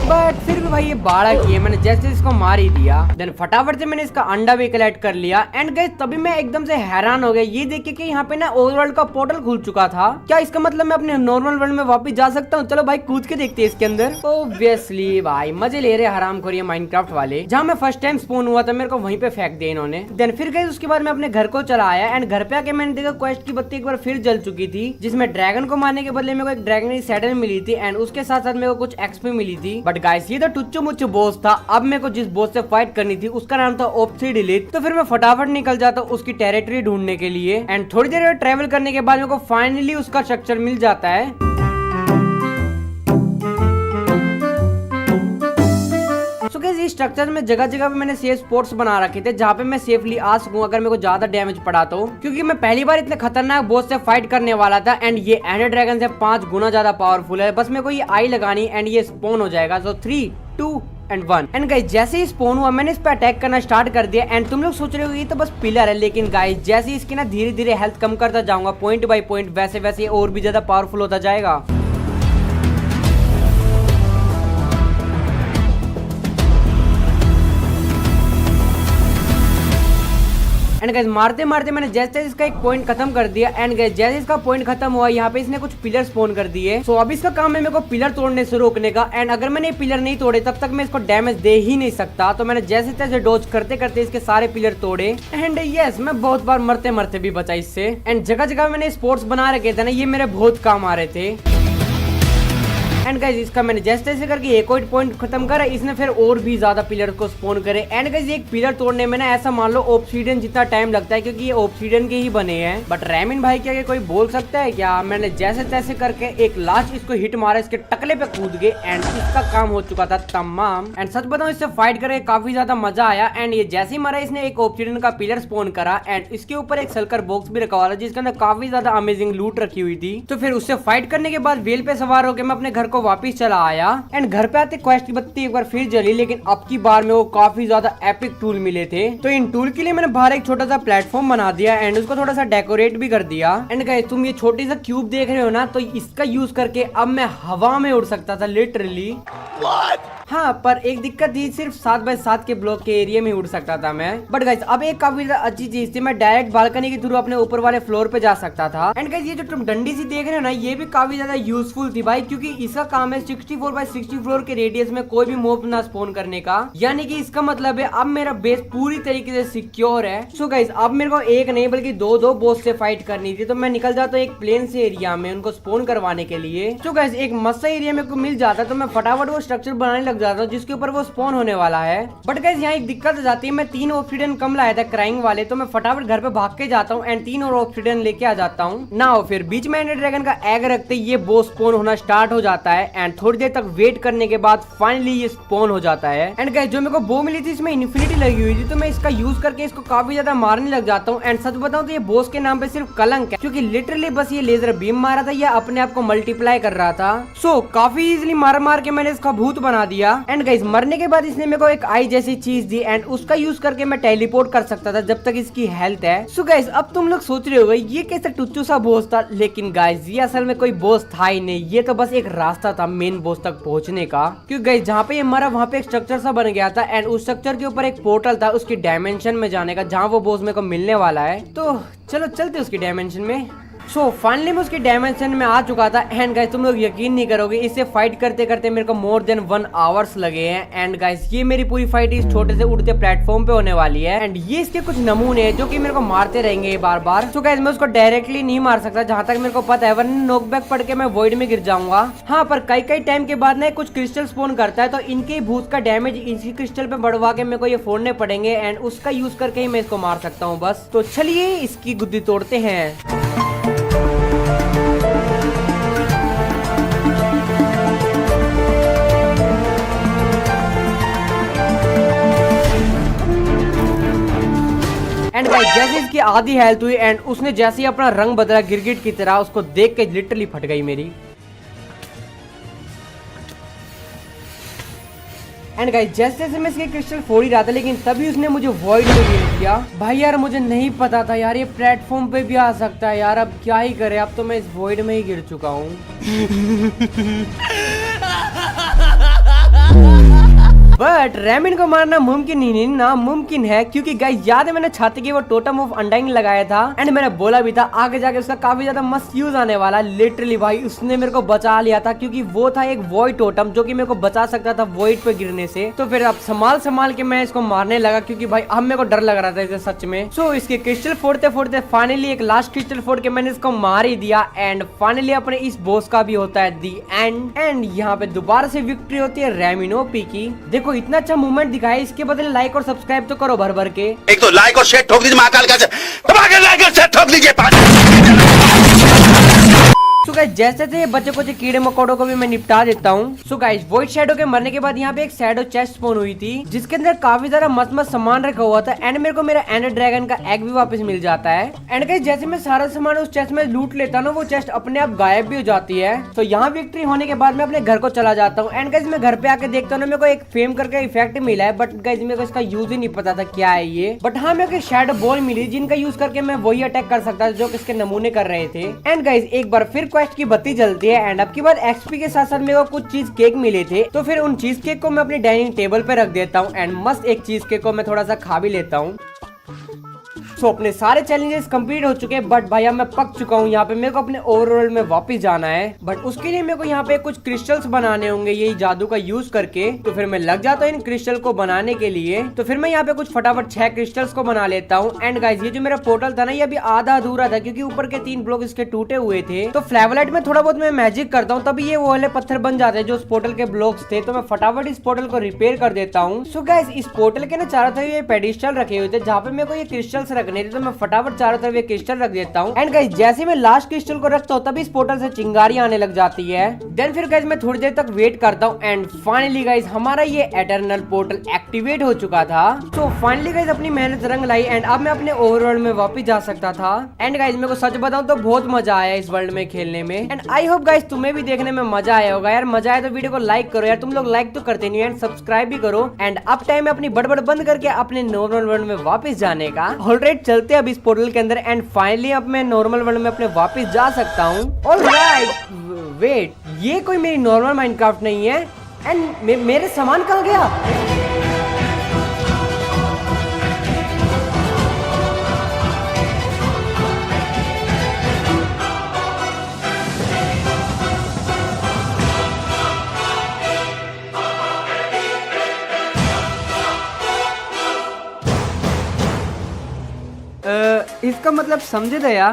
A: बट फिर भी भाई ये बाड़ा किए मैंने जैसे इसको मार ही दिया। देन फटाफट से मैंने इसका अंडा भी कलेक्ट कर लिया एंड गाइस तभी मैं एकदम से हैरान हो गया ये देख के कि यहाँ पे ना ओवरवर्ल्ड का पोर्टल खुल चुका था। क्या इसका मतलब मैं अपने नॉर्मल वर्ल्ड में वापस जा सकता हूँ? चलो भाई कूद के देखते हैं इसके अंदर। ऑब्वियसली भाई मजे ले रहे हरामखोरी माइनक्राफ्ट वाले। जहाँ मैं फर्स्ट टाइम स्पॉन हुआ था मेरे को वहीं पे फेंक दिया इन्होंने। देन फिर गाइस उसके बाद मैं अपने घर को चला आया एंड घर पे आके मैंने देखा क्वेस्ट की बत्ती एक बार फिर जल चुकी थी, जिसमें ड्रैगन को मारने के बदले मेरे को एक ड्रैगन की सैडल मिली थी एंड उसके साथ साथ मेरे को कुछ एक्सपी मिली थी। बट गाइस ये तो टुच्चो मुच्चो बॉस था। अब मेरे को जिस बॉस से फाइट करनी थी उसका नाम था ऑब्सीडिलीट। तो फिर मैं फटाफट निकल जाता उसकी टेरिटरी ढूंढने के लिए एंड थोड़ी देर ट्रेवल करने के बाद मेरे को फाइनली उसका स्ट्रक्चर मिल जाता है। इस स्ट्रक्चर में जगह जगह पे मैंने सेफ स्पॉट्स बना रखे थे जहाँ पे मैं सेफली आ सकूं अगर मेरे को ज्यादा डैमेज पड़ा तो, क्योंकि मैं पहली बार इतने खतरनाक बॉस से फाइट करने वाला था एंड ये एंडर ड्रैगन से 5 गुना ज्यादा पावरफुल है। बस मेरे को ये आई लगानी एंड ये स्पॉन हो जाएगा। सो 3, 2 एंड 1 एंड गाइस जैसे ही स्पॉन हुआ मैंने इस पे अटैक करना स्टार्ट कर दिया एंड तुम लोग सोच रहे हो ये तो बस पिलर है, लेकिन गाइस जैसे ही इसकी ना धीरे धीरे हेल्थ कम करता जाऊंगा पॉइंट बाय पॉइंट वैसे वैसे और भी ज्यादा पावरफुल होता जाएगा। एंड गाइस मारते मारते मैंने जैसे इसका एक पॉइंट खत्म कर दिया एंड गाइस जैसे इसका पॉइंट खत्म हुआ यहाँ पे इसने कुछ पिलर स्पॉन कर दिए। सो अब इसका काम है मेरे को पिलर तोड़ने से रोकने का एंड अगर मैंने पिलर नहीं तोड़े तब तक मैं इसको डैमेज दे ही नहीं सकता। तो मैंने जैसे तैसे डॉज करते करते इसके सारे पिलर तोड़े एंड यस मैं बहुत बार मरते मरते भी बचा इससे। एंड जगह जगह मैंने स्पोर्ट्स बना रखे थे ना, ये मेरे बहुत काम आ रहे थे। एंड गाइस इसका मैंने जैसे तैसे करके एक पॉइंट खत्म करा, इसने फिर और भी ज्यादा पिलर को स्पॉन करे। एंड गाइस एक पिलर तोड़ने में ना ऐसा मान लो ऑब्सीडियन जितना टाइम लगता है, क्योंकि ये ऑब्सीडियन के ही बने हैं। बट रैमिन भाई क्या कोई बोल सकता है क्या? मैंने जैसे तैसे करके एक लास्ट इसको हिट मारा, इसके टकले पे कूद गए एंड इसका काम हो चुका था तमाम। एंड सच बताऊं इससे फाइट करके काफी ज्यादा मजा आया। एंड ये जैसे ही मारा इसने एक ऑब्सीडियन का पिलर स्पॉन करा एंड इसके ऊपर एक सल्कर बॉक्स भी रखा हुआ था जिसके अंदर काफी ज्यादा अमेजिंग लूट रखी हुई थी। तो फिर उससे फाइट करने के बाद व्हील पे सवार होकर मैं अपने घर को वापिस चला आया एंड घर पे आते क्वेस्ट की बत्ती एक बार फिर जली, लेकिन अब की बार में वो काफी ज्यादा एपिक टूल मिले थे। तो इन टूल के लिए मैंने बाहर एक छोटा सा प्लेटफॉर्म बना दिया एंड उसको थोड़ा सा डेकोरेट भी कर दिया। एंड गाइस तुम ये छोटी सा क्यूब देख रहे हो ना, तो इसका यूज करके अब मैं हवा में उड़ सकता था लिटरली। हाँ पर एक दिक्कत थी, सिर्फ 7 बाय 7 के ब्लॉक के एरिया में उड़ सकता था मैं। बट गाइस अब एक काफी अच्छी चीज थी, मैं डायरेक्ट बालकनी के थ्रू अपने ऊपर वाले फ्लोर पे जा सकता था। एंड गाइस ये जो तुम डंडी सी देख रहे हो ना, ये भी काफी ज्यादा यूजफुल थी भाई, क्योंकि इसका काम है 64 बाय 60 फ्लोर के रेडियस में कोई भी मॉब ना स्पॉन करने का। यानी कि इसका मतलब है अब मेरा बेस पूरी तरीके से सिक्योर है। सो गाइस अब मेरे को एक नहीं बल्कि दो बॉस से फाइट करनी थी, तो मैं निकल जाता हूँ एक प्लेन से एरिया में उनको स्पॉन करवाने के लिए। सो गाइस एक मस्त एरिया मेरे को मिल जाता तो मैं फटाफट वो स्ट्रक्चर बनाने लग जाता हूँ जिसके ऊपर स्पॉन होने वाला है। बट गाइस यहाँ एक दिक्कत हो जाती है, मैं 3 ऑब्सीडियन कम लाया था क्राइंग वाले, तो मैं फटाफट घर पे भाग के जाता हूँ एंड 3 और ऑब्सीडियन लेके आ जाता हूँ ना। हो फिर बीच में एंडर ड्रैगन का एग रखते ये बॉस स्पॉन होना स्टार्ट हो जाता है एंड थोड़ी देर तक वेट करने के बाद फाइनली ये स्पॉन हो जाता है। एंड गाइस जो मेरे को बो मिली थी इसमें इन्फिनिटी लगी हुई थी, तो मैं इसका यूज करके इसको काफी ज्यादा मारने लग जाता हूँ। एंड सच बताऊं तो ये बॉस के नाम पे सिर्फ कलंक है, क्योंकि लिटरली बस ये लेजर बीम मारा था, ये अपने आप को मल्टीप्लाई कर रहा था। सो काफी इजिली मार के मैंने इसका भूत बना दिया। एंड गाइस मरने के बाद इसने मेरे को एक आई जैसी चीज दी एंड उसका यूज करके मैं टेलीपोर्ट कर सकता था जब तक इसकी हेल्थ है। सो गाइस अब तुम लोग सोच रहे होगे ये कैसे टुच्चू सा बॉस था, लेकिन गाइस ये असल में कोई बॉस था ही नहीं, ये तो बस एक रास्ता था मेन बॉस तक पहुंचने का। क्योंकि गाइस जहाँ पे ये मरा वहाँ पे एक स्ट्रक्चर सा बन गया था एंड उस स्ट्रक्चर के ऊपर एक पोर्टल था उसकी डायमेंशन में जाने का, जहाँ वो बॉस मेरे को मिलने वाला है। तो चलो चलते उसकी डायमेंशन में। सो फाइनली मैं उसकी डायमेंशन में आ चुका था एंड गाइस तुम लोग यकीन नहीं करोगे, इससे फाइट करते करते मेरे को मोर देन 1 आवर्स लगे हैं। एंड गाइस ये मेरी पूरी फाइट इस छोटे से उड़ते प्लेटफॉर्म पे होने वाली है एंड ये इसके कुछ नमूने हैं जो कि मेरे को मारते रहेंगे बार बार। सो गाइस मैं उसको डायरेक्टली नहीं मार सकता जहां तक मेरे को पता है, वरना नॉकबैक पड़ के मैं वॉइड में गिर जाऊंगा। हाँ पर कई टाइम के बाद ना कुछ क्रिस्टल स्पॉन करता है, तो इनके भूत का डैमेज इसी क्रिस्टल पे बढ़वा के मेरे को ये फोड़ने पड़ेंगे एंड उसका यूज करके ही मैं इसको मार सकता हूँ बस। तो चलिए इसकी गुद्दी तोड़ते हैं। एंड गाइस जैसे इसकी आधी हेल्थ हुई एंड उसने जैसे ही अपना रंग बदला गिरगिट की तरह, उसको देख के लिटरली फट गई मेरी। एंड गाइस जैसे जैसे मैं इसके क्रिस्टल फोड़ ही रहा था, लेकिन तभी उसने मुझे वॉइड में गिर दिया। भाई यार मुझे नहीं पता था यार ये प्लेटफॉर्म पे भी आ सकता है यार, अब क्या ही करे, अब तो मैं इस वॉइड में ही गिर चुका हूँ। बट रेमिन को मारना मुमकिन ही नहीं, नामुमकिन है, क्योंकि गाइस याद है मैंने छाती की वो टोटम ऑफ अनडाइंग लगाया था एंड मैंने बोला भी था आगे जाके उसका काफी ज्यादा मस्त यूज आने वाला। लिटरली भाई उसने मेरे को बचा लिया था, क्योंकि वो था एक वॉइड टोटम जो कि मेरे को बचा सकता था वॉइड पे गिरने से। तो फिर अब संभाल के मैं इसको मारने लगा, क्योंकि भाई अब मेरे को डर लग रहा था इसे सच में। सो इसके क्रिस्टल फोड़ते फोड़ते फाइनली एक लास्ट क्रिस्टल फोड़ के मैंने इसको मार ही दिया एंड फाइनली अपने इस बॉस का भी होता है दी एंड यहाँ पे दोबारा से विक्ट्री होती है रेमिन ओपी की। देखो इतना अच्छा मूवमेंट दिखाया, इसके बदले लाइक और सब्सक्राइब तो करो भर भर के।
F: एक तो लाइक और शेयर ठोक दीजिए, महाकाल का लाइक और शेयर ठोक दीजिए।
A: सो गाइस जैसे थे बच्चे कुछ कीड़े मकोड़ों को भी मैं निपटा देता हूँ। सो गाइस वॉइड शैडो के मरने के बाद यहाँ पे एक शैडो चेस्ट स्पॉन हुई थी, जिसके अंदर काफी सारा मस्त मस्त सामान रखा हुआ था एंड मेरे को मेरा एंडर ड्रैगन का एग भी वापस मिल जाता है। एंड गाइस जैसे मैं सारा सामान उस चेस्ट में लूट लेता हूँ, वो चेस्ट अपने आप गायब भी हो जाती है। तो यहाँ विक्ट्री होने के बाद मैं अपने घर को चला जाता हूँ एंड गाइस मैं घर पे आके देखता हूँ, मेरे को एक फेम करके इफेक्ट मिला है, बट गाइस मेरे को इसका यूज ही नहीं पता था क्या है ये। बट हाँ मेरे को शैडो बॉल मिली, जिनका यूज करके मैं वही अटैक कर सकता था जो किसके नमूने कर रहे थे। एंड गाइस एक बार फिर क्वेस्ट की बत्ती जलती है एंड अब की बार एक्सपी के साथ साथ मेरे को कुछ चीज केक मिले थे, तो फिर उन चीज केक को मैं अपनी डाइनिंग टेबल पे रख देता हूँ एंड मस्त एक चीज केक को मैं थोड़ा सा खा भी लेता हूँ। सो अपने सारे चैलेंजेस कंप्लीट हो चुके हैं, बट भाई अब मैं पक चुका हूँ। यहाँ पे मेरे को अपने ओवरवर्ल्ड में वापस जाना है, बट उसके लिए मेरे को यहाँ पे कुछ क्रिस्टल्स बनाने होंगे यही जादू का यूज करके। तो फिर मैं लग जाता हूँ इन क्रिस्टल को बनाने के लिए। तो फिर मैं यहाँ पे कुछ फटाफट 6 क्रिस्टल्स को बना लेता हूँ। एंड गाइस ये जो मेरा पोर्टल था ना, ये अभी आधा अधूरा था, क्योंकि ऊपर के 3 ब्लॉक इसके टूटे हुए थे। तो फ्लेवलाइट में थोड़ा बहुत मैं मैजिक करता हूँ, तभी ये वो वाले पत्थर बन जाते हैं जो उस पोर्टल के ब्लॉक्स थे। तो मैं फटाफट इस पोर्टल को रिपेयर कर देता हूँ। सो गाइस इस पोर्टल के ना चारों तरफ ये पेडिस्टल रखे हुए थे, जहाँ पे मेरे को ये क्रिस्टल्स रखने थे। तो मैं फटाफट चारों तरफ ये क्रिस्टल रख देता हूँ। एंड गाइस जैसे मैं लास्ट क्रिस्टल को रखता हूँ, तभी इस पोर्टल से चिंगारी आने लग जाती है। देन फिर गाइस मैं थोड़ी देर तक वेट करता हूँ एंड फाइनली गाइस हमारा ये एटर्नल पोर्टल एक्टिवेट हो चुका था। तो फाइनली गाइस अपनी मेहनत रंग लाई एंड अब मैं अपने ओवरवर्ल्ड में वापस जा सकता था। एंड गाइस मेरे को सच बताऊं तो बहुत मजा आया इस वर्ल्ड में खेलने में एंड आई होप गाइस तुम्हें भी देखने में मजा आया होगा यार। मजा आया तो वीडियो को लाइक करो यार, तुम लोग लाइक तो करते नहीं एंड सब्सक्राइब भी करो। एंड अब टाइम है अपनी बड़बड़ बंद करके अपने नॉर्मल वर्ल्ड में वापस जाने का। ऑलराइट चलते अब इस पोर्टल के अंदर एंड फाइनली अब मैं नॉर्मल वर्ल्ड में अपने वापस जा सकता हूँ। ऑलराइट वेट, ये कोई मेरी नॉर्मल माइनक्राफ्ट नहीं है एंड मेरे सामान कहाँ गया? इसका मतलब समझे दया